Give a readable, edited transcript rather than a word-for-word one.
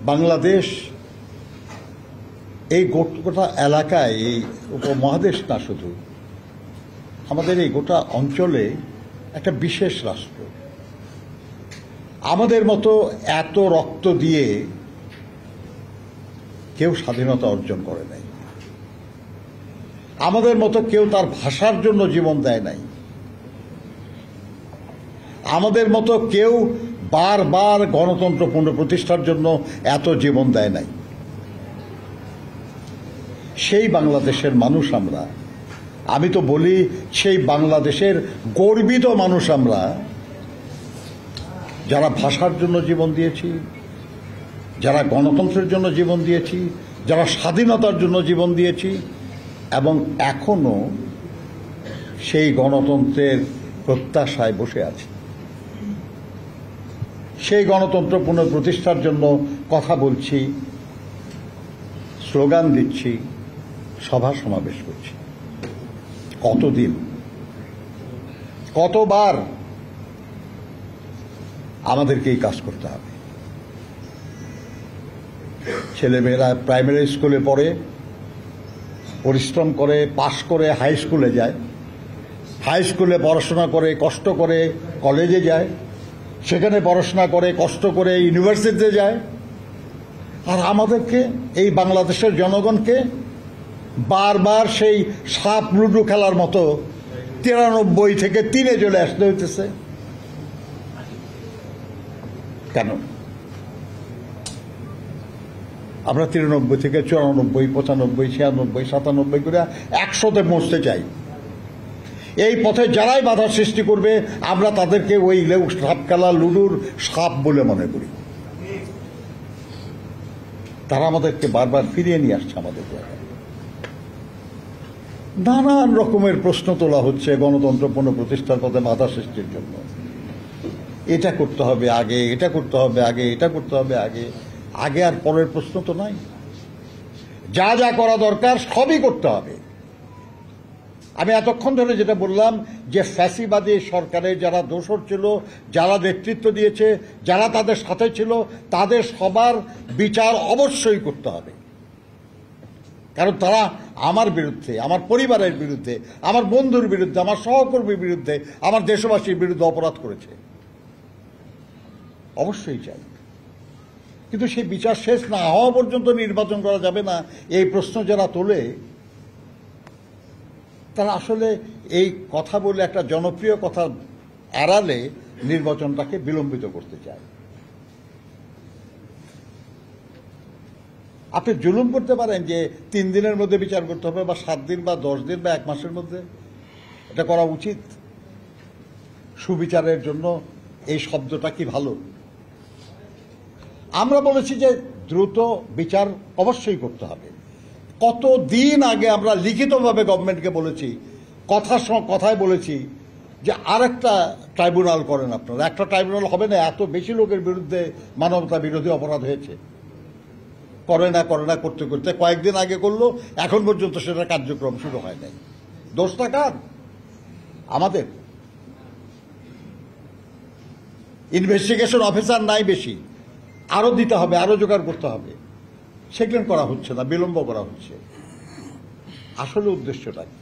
বাংলাদেশ এই গোটা এলাকায়, এই উপমহাদেশ না শুধু, আমাদের এই গোটা অঞ্চলে একটা বিশেষ রাষ্ট্র। আমাদের মতো এত রক্ত দিয়ে কেউ স্বাধীনতা অর্জন করে নাই। আমাদের মতো কেউ তার ভাষার জন্য জীবন দেয় নাই। আমাদের মতো কেউ বারবার গণতন্ত্র পুনঃপ্রতিষ্ঠার জন্য এত জীবন দেয় নাই। সেই বাংলাদেশের মানুষ আমরা। আমি তো বলি সেই বাংলাদেশের গর্বিত মানুষ আমরা, যারা ভাষার জন্য জীবন দিয়েছি, যারা গণতন্ত্রের জন্য জীবন দিয়েছি, যারা স্বাধীনতার জন্য জীবন দিয়েছি, এবং এখনো সেই গণতন্ত্রের প্রত্যাশায় বসে আছি। সেই গণতন্ত্র পুনঃপ্রতিষ্ঠার জন্য কথা বলছি, স্লোগান দিচ্ছি, সভা সমাবেশ করছি। কতদিন, কতবার আমাদেরকে এই কাজ করতে হবে? ছেলেমেয়েরা প্রাইমারি স্কুলে পড়ে, পরিশ্রম করে, পাশ করে হাই স্কুলে যায়, হাই স্কুলে পড়াশোনা করে, কষ্ট করে কলেজে যায়, সেখানে পড়াশোনা করে, কষ্ট করে ইউনিভার্সিটিতে যায়। আর আমাদেরকে, এই বাংলাদেশের জনগণকে বারবার সেই সাপ লুডু খেলার মতো 93 থেকে 3-এ চলে আসতে হইতেছে। কেন? আমরা 93 থেকে 94, 95, 96, 97 করে 100-তে পৌঁছতে চাই। এই পথে যারাই বাধা সৃষ্টি করবে, আমরা তাদেরকে ওই সাপ খেলা লুডুর সাপ বলে মনে করি। তারা আমাদেরকে বারবার ফিরিয়ে নিয়ে আসছে আমাদের জায়গায়। নানান রকমের প্রশ্ন তোলা হচ্ছে গণতন্ত্র পুনঃপ্রতিষ্ঠার পথে বাধা সৃষ্টির জন্য। এটা করতে হবে আগে, এটা করতে হবে আগে, এটা করতে হবে আগে। আগে আর পরের প্রশ্ন তো নাই। যা যা করা দরকার সবই করতে হবে। আমি এতক্ষণ ধরে যেটা বললাম, যে ফ্যাসিবাদী সরকারের যারা দোসর ছিল, যারা নেতৃত্ব দিয়েছে, যারা তাদের সাথে ছিল, তাদের সবার বিচার অবশ্যই করতে হবে। কারণ তারা আমার বিরুদ্ধে, আমার পরিবারের বিরুদ্ধে, আমার বন্ধুর বিরুদ্ধে, আমার সহকর্মীর বিরুদ্ধে, আমার দেশবাসীর বিরুদ্ধে অপরাধ করেছে। অবশ্যই চাই, কিন্তু সেই বিচার শেষ না হওয়া পর্যন্ত নির্বাচন করা যাবে না। এই প্রশ্ন যারা তোলে, তারা আসলে এই কথা বলে একটা জনপ্রিয় কথা এড়ালে নির্বাচনটাকে বিলম্বিত করতে চায়। আপনি জুলুম করতে পারেন যে 3 দিনের মধ্যে বিচার করতে হবে, বা 7 দিন, বা 10 দিন, বা 1 মাসের মধ্যে। এটা করা উচিত? সুবিচারের জন্য এই শব্দটা কি ভালো? আমরা বলেছি যে দ্রুত বিচার অবশ্যই করতে হবে। কতদিন আগে আমরা লিখিতভাবে গভর্নমেন্টকে বলেছি, কথায় বলেছি যে আরেকটা ট্রাইব্যুনাল করেন আপনারা। একটা ট্রাইব্যুনাল হবে না, এত বেশি লোকের বিরুদ্ধে মানবতা বিরোধী অপরাধ হয়েছে। করে না করতে করতে কয়েকদিন আগে করলো, এখন পর্যন্ত সেটা কার্যক্রম শুরু হয় নাই। দোষটা কার? আমাদের। ইনভেস্টিগেশন অফিসার নাই বেশি, আরো দিতে হবে, আরো জোগাড় করতে হবে। সেগুলো করা হচ্ছে না, বিলম্ব করা হচ্ছে। আসলে উদ্দেশ্যটা কি?